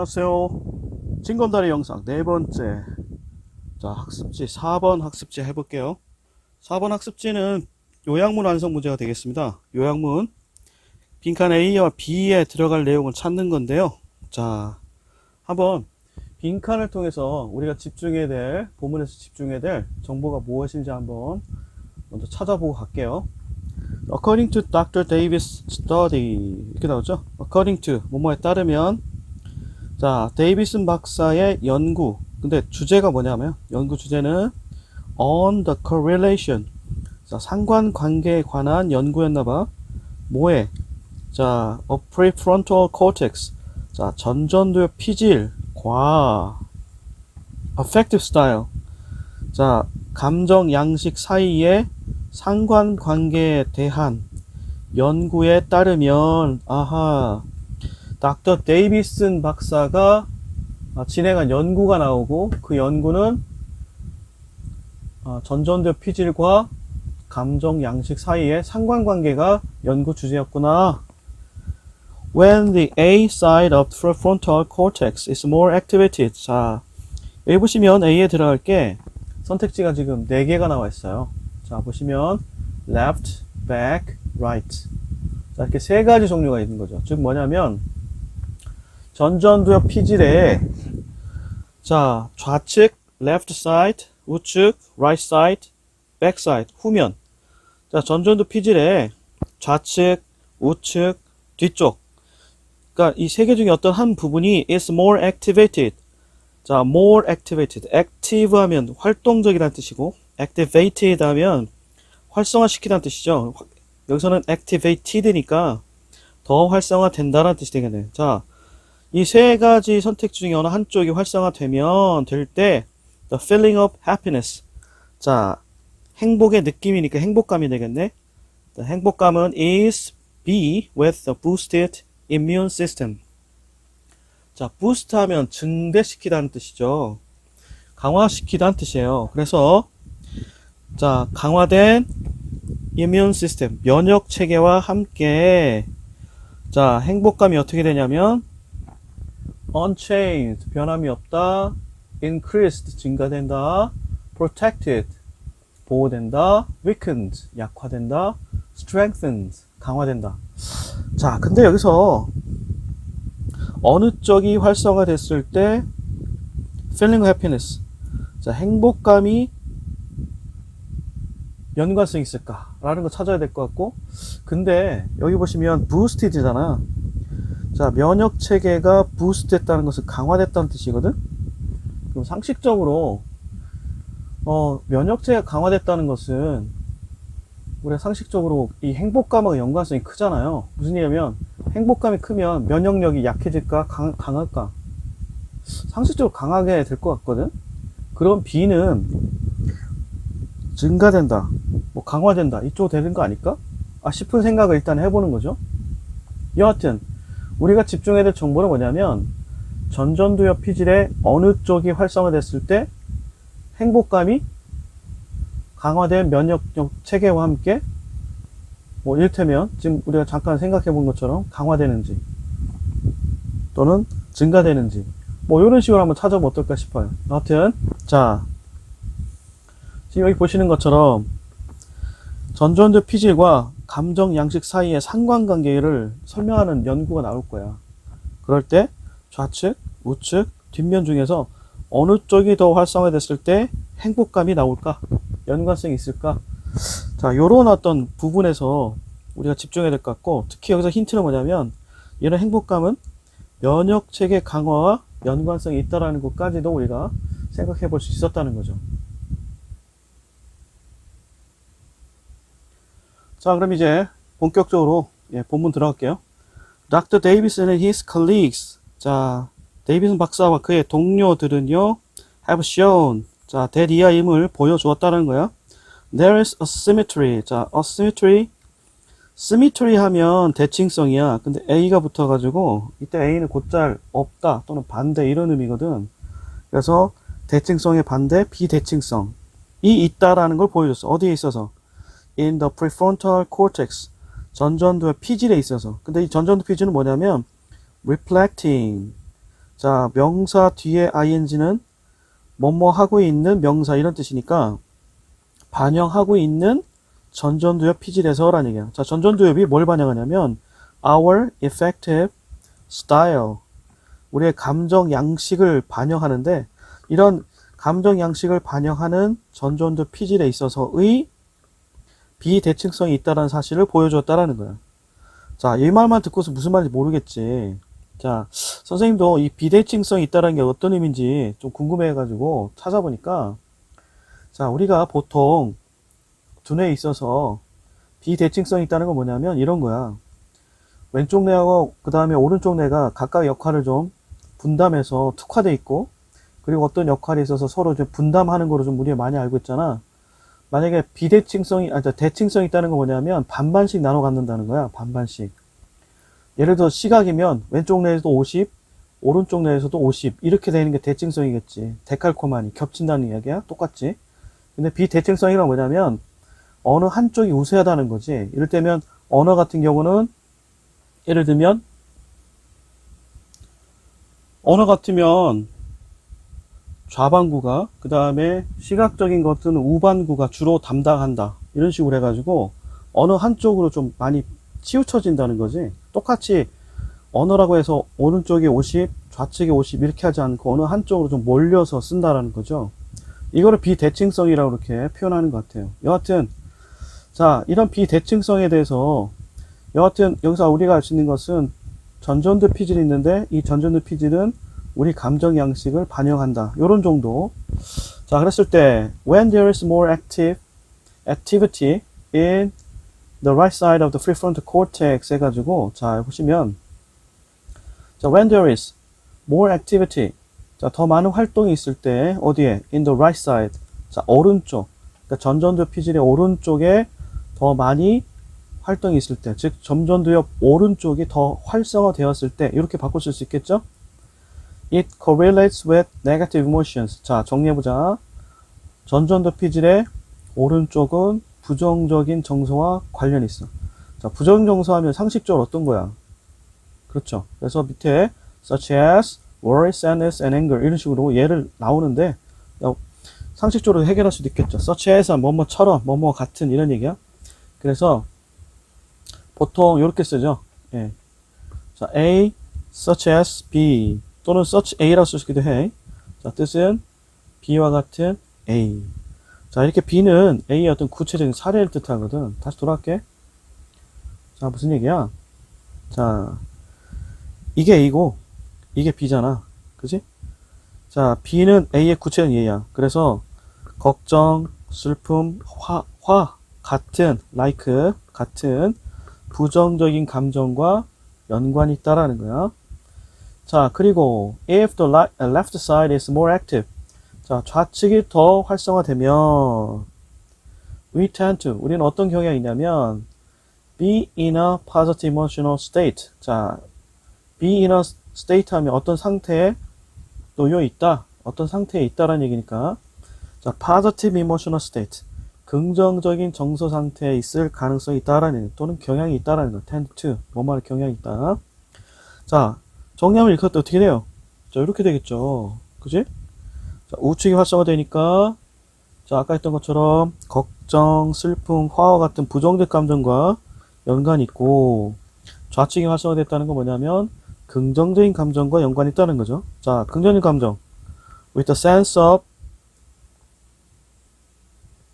안녕하세요. 징검다리 영상 네 번째. 자, 학습지 4번 학습지 해볼게요. 4번 학습지는 요약문 완성 문제가 되겠습니다. 요약문 빈칸 A와 B에 들어갈 내용을 찾는 건데요. 자, 한번 빈칸을 통해서 우리가 집중해야 될, 본문에서 집중해야 될 정보가 무엇인지 한번 먼저 찾아보고 갈게요. According to Dr. Davis study 이렇게 나오죠. According to 뭐뭐에 따르면, 자, 데이비슨 박사의 연구. 근데 주제가 뭐냐면, 연구 주제는 on the correlation. 자, 상관관계에 관한 연구였나봐. 뭐에? 자, of prefrontal cortex. 자, 전전두엽 피질과 affective style. 자, 감정 양식 사이의 상관관계에 대한 연구에 따르면, 아하, 닥터 데이비슨 박사가 진행한 연구가 나오고, 그 연구는 전전두엽 피질과 감정 양식 사이의 상관관계가 연구 주제였구나. When the A side of the prefrontal cortex is more activated. 자, 여기 보시면 A에 들어갈 게 선택지가 지금 4개가 나와 있어요. 자, 보시면 left, back, right. 자, 이렇게 3가지 종류가 있는 거죠. 즉 뭐냐면, 전전두엽 피질에, 자, 좌측 left side, 우측 right side, back side, 후면. 자, 전전두엽 피질에 좌측, 우측, 뒤쪽. 그러니까 이 3개 중에 어떤 한 부분이 is more activated. 자, more activated. active 하면 활동적이라는 뜻이고, activated 하면 활성화시키다는 뜻이죠. 여기서는 activated니까 더 활성화된다는 뜻이 되겠네요. 자, 이 3가지 선택 중에 어느 한쪽이 활성화되면 될 때 the feeling of happiness. 자, 행복의 느낌이니까 행복감이 되겠네. The 행복감은 is be with a boosted immune system. 자, boost 하면 증대시키다는 뜻이죠. 강화시키다는 뜻이에요. 그래서, 자, 강화된 immune system, 면역 체계와 함께, 자, 행복감이 어떻게 되냐면, unchanged, 변함이 없다, increased, 증가된다, protected, 보호된다, weakened, 약화된다, strengthened, 강화된다. 자, 근데 여기서 어느 쪽이 활성화됐을 때 feeling of happiness, 자, 행복감이 연관성이 있을까? 라는 거 찾아야 될 것 같고, 근데 여기 보시면 boosted잖아. 자, 면역 체계가 boost 됐다는 것은 강화됐다는 뜻이거든? 그럼 상식적으로, 면역 체계가 강화됐다는 것은 우리가 상식적으로 이 행복감하고 연관성이 크잖아요. 무슨 얘기냐면, 행복감이 크면 면역력이 약해질까? 강할까? 상식적으로 강하게 될 것 같거든? 그럼 B는 증가된다, 뭐 강화된다, 이쪽 되는 거 아닐까? 싶은 생각을 일단 해보는 거죠. 여하튼, 우리가 집중해야 될 정보는 뭐냐면, 전전두엽 피질의 어느 쪽이 활성화됐을 때 행복감이 강화된 면역력 체계와 함께, 뭐 이를테면 지금 우리가 잠깐 생각해 본 것처럼 강화되는지 또는 증가되는지, 뭐 이런 식으로 한번 찾아보면 어떨까 싶어요. 여하튼, 자, 지금 여기 보시는 것처럼 전전두엽 피질과 감정 양식 사이의 상관관계를 설명하는 연구가 나올 거야. 그럴 때 좌측, 우측, 뒷면 중에서 어느 쪽이 더 활성화됐을 때 행복감이 나올까? 연관성이 있을까? 자, 요런 어떤 부분에서 우리가 집중해야 될 것 같고, 특히 여기서 힌트는 뭐냐면, 이런 행복감은 면역체계 강화와 연관성이 있다라는 것까지도 우리가 생각해 볼 수 있었다는 거죠. 자, 그럼 이제 본격적으로 본문 들어갈게요. Dr. Davidson and his colleagues. 자, 데이비슨 박사와 그의 동료들은요, have shown. 자, that 이하임을 보여주었다는 거야. There is asymmetry. 자, asymmetry. symmetry 하면 대칭성이야. 근데 A가 붙어가지고, 이때 A는 곧잘 없다 또는 반대 이런 의미거든. 그래서 대칭성의 반대, 비대칭성이 있다라는 걸 보여줬어. 어디에 있어서? In the prefrontal cortex. 전전두엽 피질에 있어서. 근데 이 전전두엽 피질은 뭐냐면 reflecting, 자, 명사 뒤에 ing는 뭐뭐 하고 있는 명사 이런 뜻이니까 반영하고 있는 전전두엽 피질에서라는 얘기야. 자, 전전두엽이 뭘 반영하냐면 our effective style, 우리의 감정 양식을 반영하는데 이런 감정 양식을 반영하는 전전두 피질에 있어서의 비대칭성이 있다는 사실을 보여줬다라는 거야. 자, 이 말만 듣고서 무슨 말인지 모르겠지. 자, 선생님도 이 비대칭성이 있다는 게 어떤 의미인지 좀 궁금해가지고 찾아보니까, 자, 우리가 보통 두뇌에 있어서 비대칭성이 있다는 건 뭐냐면 이런 거야. 왼쪽 뇌하고 그 다음에 오른쪽 뇌가 각각 역할을 좀 분담해서 특화돼 있고, 그리고 어떤 역할에 있어서 서로 좀 분담하는 거로 좀 우리가 많이 알고 있잖아. 만약에 대칭성이 있다는 건 뭐냐면 반반씩 나눠 갖는다는 거야. 반반씩. 예를 들어 시각이면 왼쪽 뇌에서도 50, 오른쪽 뇌에서도 50 이렇게 되는 게 대칭성이겠지. 데칼코마니 겹친다는 이야기야. 똑같지. 근데 비대칭성이란 뭐냐면 어느 한쪽이 우세하다는 거지. 이를테면 언어 같은 경우는 예를 들면 언어 같으면 좌반구가, 그 다음에 시각적인 것은 우반구가 주로 담당한다. 이런 식으로 해가지고 어느 한쪽으로 좀 많이 치우쳐진다는 거지. 똑같이 언어라고 해서 오른쪽에 50, 좌측에 50 이렇게 하지 않고 어느 한쪽으로 좀 몰려서 쓴다라는 거죠. 이거를 비대칭성이라고 이렇게 표현하는 것 같아요. 여하튼, 자, 이런 비대칭성에 대해서 여하튼 여기서 우리가 알 수 있는 것은 전전두 피질이 있는데 이 전전두 피질은 우리 감정 양식을 반영한다. 요런 정도. 자, 그랬을 때 when there is more activity in the right side of the prefrontal cortex 해가지고, 자, 보시면, 자, when there is more activity, 자, 더 많은 활동이 있을 때, 어디에? in the right side. 자, 오른쪽. 그러니까 전전두 피질의 오른쪽에 더 많이 활동이 있을 때, 즉, 전전두엽 오른쪽이 더 활성화되었을 때, 이렇게 바꾸실 수 있겠죠? It correlates with negative emotions. 자, 정리해보자. 전전두 피질의 오른쪽은 부정적인 정서와 관련이 있어. 자, 부정적인 정서 하면 상식적으로 어떤 거야? 그렇죠. 그래서 밑에 such as worry, sadness, and anger 이런 식으로 예를 나오는데 상식적으로 해결할 수도 있겠죠. such as 뭐뭐처럼, 뭐뭐 같은 이런 얘기야. 그래서 보통 이렇게 쓰죠. 예. 자, A, such as B 또는 such A라고 쓰기도 해. 자, 뜻은 B와 같은 A. 자, 이렇게 B는 A의 어떤 구체적인 사례를 뜻하거든. 다시 돌아갈게. 자, 무슨 얘기야? 자, 이게 A고, 이게 B잖아. 그지? 자, B는 A의 구체적인 예야. 그래서, 걱정, 슬픔, 같은, like, 같은 부정적인 감정과 연관이 있다라는 거야. 자, 그리고, if the left side is more active. 자, 좌측이 더 활성화되면 우리는 어떤 경향이 있냐면 be in a positive emotional state. 자, be in a state 하면 어떤 상태에 놓여 있다, 어떤 상태에 있다라는 얘기니까, 자, positive emotional state, 긍정적인 정서 상태에 있을 가능성이 있다라는 얘기, 또는 경향이 있다라는 거. tend to, 뭐뭐할 경향이 있다. 자, 정리하면 이렇게 어떻게 돼요? 자, 이렇게 되겠죠. 그지? 자, 우측이 활성화되니까, 자, 아까 했던 것처럼 걱정, 슬픔, 화와 같은 부정적 감정과 연관이 있고, 좌측이 활성화됐다는 건 뭐냐면 긍정적인 감정과 연관이 있다는 거죠. 자, 긍정적인 감정 with the sense of,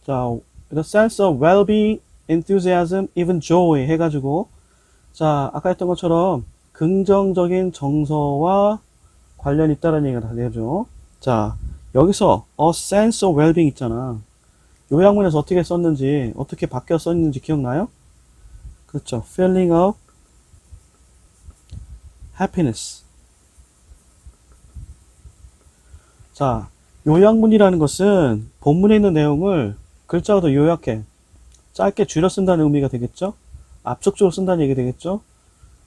자, with the sense of well-being, enthusiasm, even joy 해가지고, 자, 아까 했던 것처럼 긍정적인 정서와 관련이 있다는 얘기가 다 되죠. 자, 여기서 a sense of well-being 있잖아. 요양문에서 어떻게 썼는지, 어떻게 바뀌어 썼는지 기억나요? 그렇죠. feeling of happiness. 자, 요약문이라는 것은 본문에 있는 내용을 글자가 더 요약해, 짧게 줄여 쓴다는 의미가 되겠죠? 압축적으로 쓴다는 얘기 되겠죠?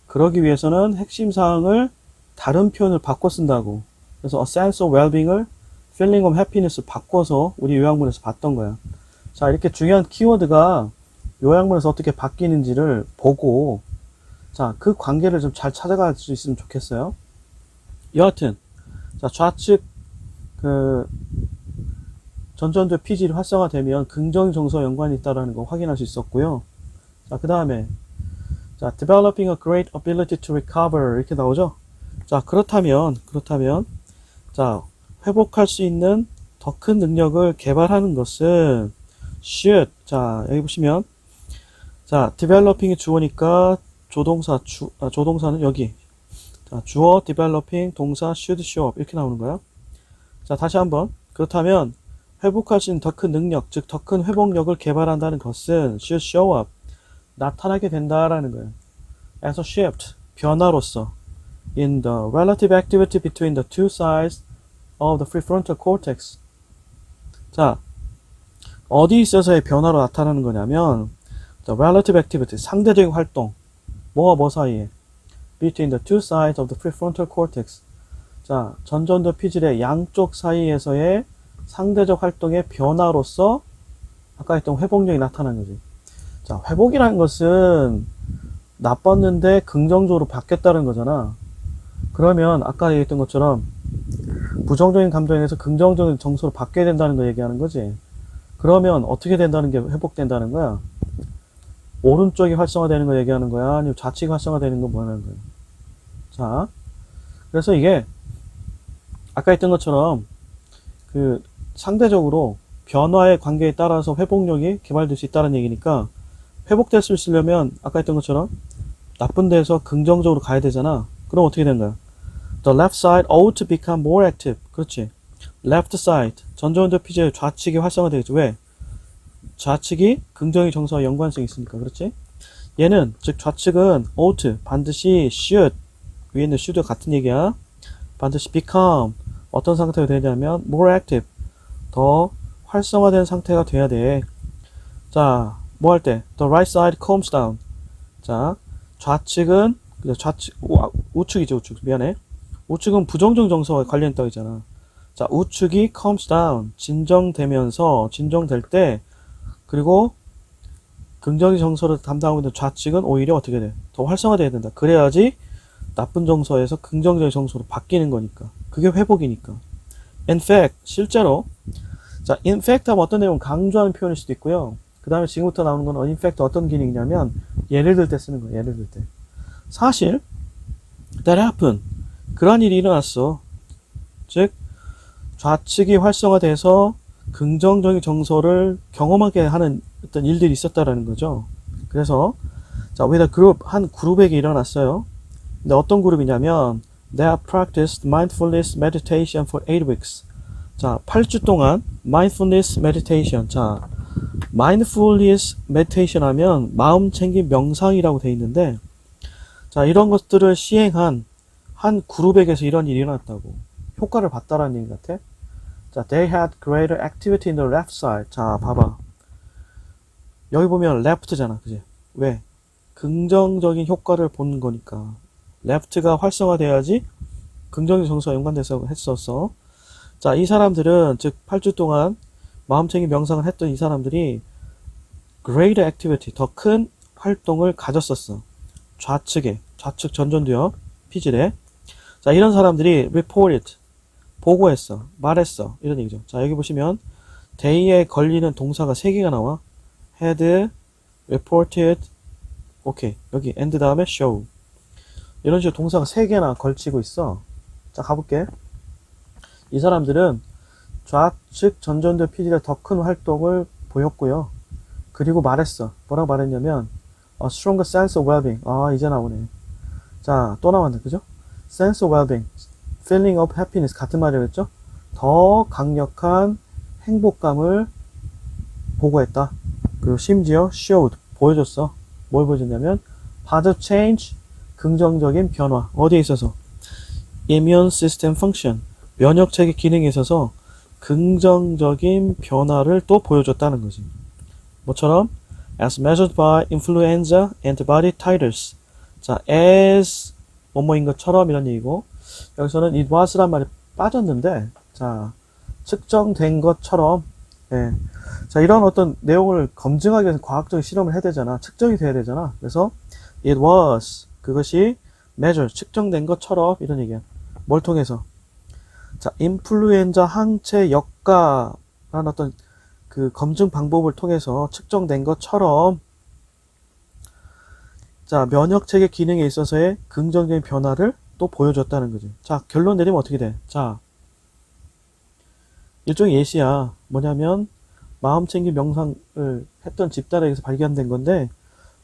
그러기 위해서는 핵심 사항을 다른 표현을 바꿔 쓴다고. 그래서 a sense of well-being을 feeling of happiness를 바꿔서 우리 요약문에서 봤던 거야. 자, 이렇게 중요한 키워드가 요약문에서 어떻게 바뀌는지를 보고, 자, 그 관계를 좀 잘 찾아갈 수 있으면 좋겠어요. 여하튼 자, 좌측 그 전전두 피질이 활성화되면 긍정 정서와 연관이 있다는 거 확인할 수 있었고요. 자, 그 다음에 자, developing a great ability to recover 이렇게 나오죠. 자, 그렇다면 자, 회복할 수 있는 더 큰 능력을 개발하는 것은 should. 자, 여기 보시면 자, developing이 주어니까 조동사는 여기. 자, 주어 developing 동사 should show up 이렇게 나오는 거야. 자, 다시 한번. 그렇다면 회복할 수 있는 더 큰 능력, 즉 더 큰 회복력을 개발한다는 것은 should show up 나타나게 된다라는 거예요. as a shift 변화로서 in the relative activity between the two sides of the prefrontal cortex. 자, 어디 있어서의 변화로 나타나는 거냐면 the relative activity 상대적인 활동 뭐와 뭐 사이에 between the two sides of the prefrontal cortex. 자, 전전두 피질의 양쪽 사이에서의 상대적 활동의 변화로서 아까 했던 회복력이 나타나는 거지. 자, 회복이라는 것은 나빴는데 긍정적으로 바뀌었다는 거잖아. 그러면 아까 얘기했던 것처럼 부정적인 감정에서 긍정적인 정서로 바뀌어야 된다는 거 얘기하는 거지. 그러면 어떻게 된다는 게 회복된다는 거야? 오른쪽이 활성화되는 거 얘기하는 거야? 아니면 좌측이 활성화되는 거 뭐하는 거야? 자, 그래서 이게 아까 했던 것처럼 그 상대적으로 변화의 관계에 따라서 회복력이 개발될 수 있다는 얘기니까 회복될 수 있으려면 아까 했던 것처럼 나쁜 데에서 긍정적으로 가야 되잖아. 그럼 어떻게 된 거야? The left side ought to become more active. 그렇지. left side 전전두 피질의 좌측이 활성화되겠지. 왜? 좌측이 긍정의 정서와 연관성이 있으니까. 그렇지? 얘는 즉 좌측은 ought 반드시 should 위에 있는 should가 같은 얘기야. 반드시 become 어떤 상태가 되냐면 more active 더 활성화된 상태가 돼야 돼. 자, 뭐 할 때? The right side calms down. 자, 좌측은 우측이죠, 우측. 미안해. 우측은 부정적 정서와 관련있다고 했잖아. 자, 우측이 calms down. 진정될 때, 그리고 긍정의 정서를 담당하고 있는 좌측은 오히려 어떻게 돼? 더 활성화돼야 된다. 그래야지 나쁜 정서에서 긍정적인 정서로 바뀌는 거니까. 그게 회복이니까. In fact, 실제로, 자, in fact 하면 어떤 내용 강조하는 표현일 수도 있고요. 그 다음에 지금부터 나오는 건 in fact 어떤 기능이냐면, 예를 들 때 쓰는 거예요. 예를 들 때. 사실, that happened. 그러한 일이 일어났어. 즉, 좌측이 활성화돼서 긍정적인 정서를 경험하게 하는 어떤 일들이 있었다라는 거죠. 그래서, 자, with a group, 한 그룹에게 일어났어요. 근데 어떤 그룹이냐면, they have practiced mindfulness meditation for 8 weeks. 자, 8주 동안 mindfulness meditation. 자, mindfulness meditation 하면 마음 챙김 명상이라고 돼 있는데, 자, 이런 것들을 시행한 한 그룹에게서 이런 일이 일어났다고. 효과를 봤다라는 얘기 같아. 자, they had greater activity in the left side. 자, 봐봐. 여기 보면 left잖아. 그지? 왜? 긍정적인 효과를 본 거니까. left가 활성화돼야지 긍정적 정서와 연관돼서 했었어. 자, 이 사람들은, 즉, 8주 동안 마음챙김 명상을 했던 이 사람들이 greater activity, 더 큰 활동을 가졌었어. 좌측 전전두엽, 피질에. 자, 이런 사람들이 reported, 보고했어, 말했어. 이런 얘기죠. 자, 여기 보시면 day에 걸리는 동사가 3개가 나와. had, reported, 오케이. 여기 and 다음에 show. 이런 식으로 동사가 3개나 걸치고 있어. 자, 가볼게. 이 사람들은 좌측 전전두 피질의 더 큰 활동을 보였고요. 그리고 말했어. 뭐라고 말했냐면 a stronger sense of well-being. 아, 이제 나오네. 자, 또 나왔네. 그죠? sense of well-being, feeling of happiness 같은 말이었죠? 더 강력한 행복감을 보고했다. 그리고 심지어 showed, 보여줬어. 뭘 보여줬냐면 positive change, 긍정적인 변화. 어디에 있어서? immune system function, 면역체계 기능에 있어서 긍정적인 변화를 또 보여줬다는 거지. 뭐처럼? as measured by influenza antibody titers. 자, as 뭐뭐인 것처럼 이런 얘기고, 여기서는 it was란 말이 빠졌는데, 자, 측정된 것처럼, 예. 자, 이런 어떤 내용을 검증하기 위해서 과학적인 실험을 해야 되잖아. 측정이 돼야 되잖아. 그래서 it was, 그것이 measure, 측정된 것처럼 이런 얘기야. 뭘 통해서? 자, 인플루엔자 항체 역가라는 어떤 그 검증 방법을 통해서 측정된 것처럼 자, 면역 체계 기능에 있어서의 긍정적인 변화를 또 보여줬다는 거지. 자, 결론 내리면 어떻게 돼? 자, 일종의 예시야. 뭐냐면 마음챙김 명상을 했던 집단에게서 발견된 건데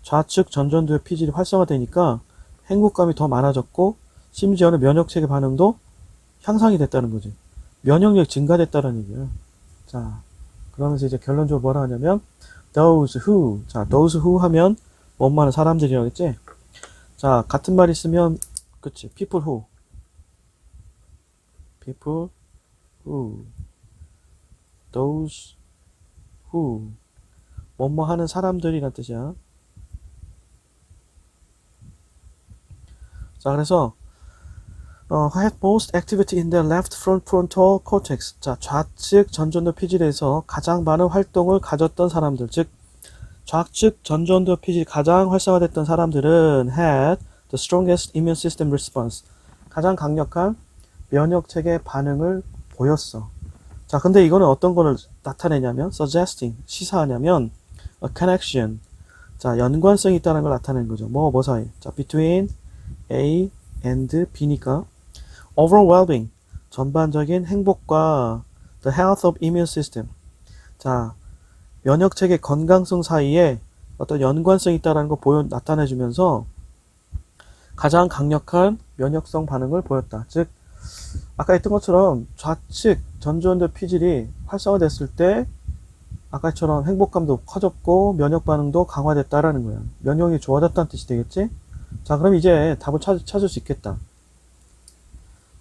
좌측 전전두엽 피질이 활성화되니까 행복감이 더 많아졌고 심지어는 면역체계 반응도 향상이 됐다는 거지. 면역력 증가됐다는 얘기야. 자, 그러면서 이제 결론적으로 뭐라 하냐면 those who, 자, those who 하면 뭐뭐하는 사람들이라고 했지. 자, 같은 말 있으면 그치, people who, people who, those who, 뭐뭐하는 사람들이란 뜻이야. 자, 그래서 had most activity in the left frontal cortex. 자, 좌측 전전두 피질에서 가장 많은 활동을 가졌던 사람들, 즉 좌측 전전두 피질이 가장 활성화됐던 사람들은 had the strongest immune system response. 가장 강력한 면역 체계 반응을 보였어. 자, 근데 이거는 어떤 거를 나타내냐면 suggesting, 시사하냐면 a connection. 자, 연관성이 있다는 걸 나타내는 거죠. 뭐 사이. 자, between A and B니까 overwhelming, 전반적인 행복과 the health of immune system. 자, 면역 체계 건강성 사이에 어떤 연관성이 있다는 거 나타내주면서 가장 강력한 면역성 반응을 보였다. 즉, 아까 했던 것처럼 좌측 전두엽 피질이 활성화됐을 때 아까처럼 행복감도 커졌고 면역 반응도 강화됐다라는 거야. 면역이 좋아졌다는 뜻이 되겠지? 자, 그럼 이제 답을 찾을 수 있겠다.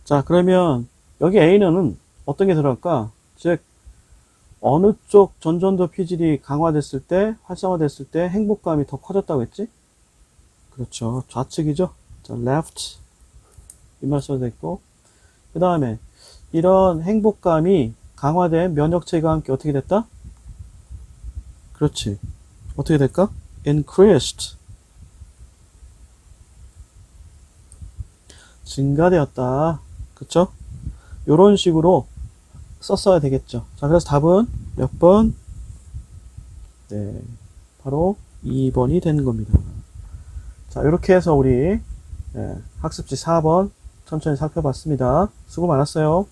자, 그러면 여기 A는 어떤 게 들어갈까? 즉, 어느 쪽 전전도 피질이 강화됐을 때, 활성화됐을 때 행복감이 더 커졌다고 했지? 그렇죠. 좌측이죠. 자, left. 이 말 써도 됐고. 그 다음에, 이런 행복감이 강화된 면역체계와 함께 어떻게 됐다? 그렇지. 어떻게 될까? increased. 증가되었다. 그쵸? 요런 식으로 썼어야 되겠죠. 자, 그래서 답은 몇 번? 네. 바로 2번이 되는 겁니다. 자, 이렇게 해서 우리 학습지 4번 천천히 살펴봤습니다. 수고 많았어요.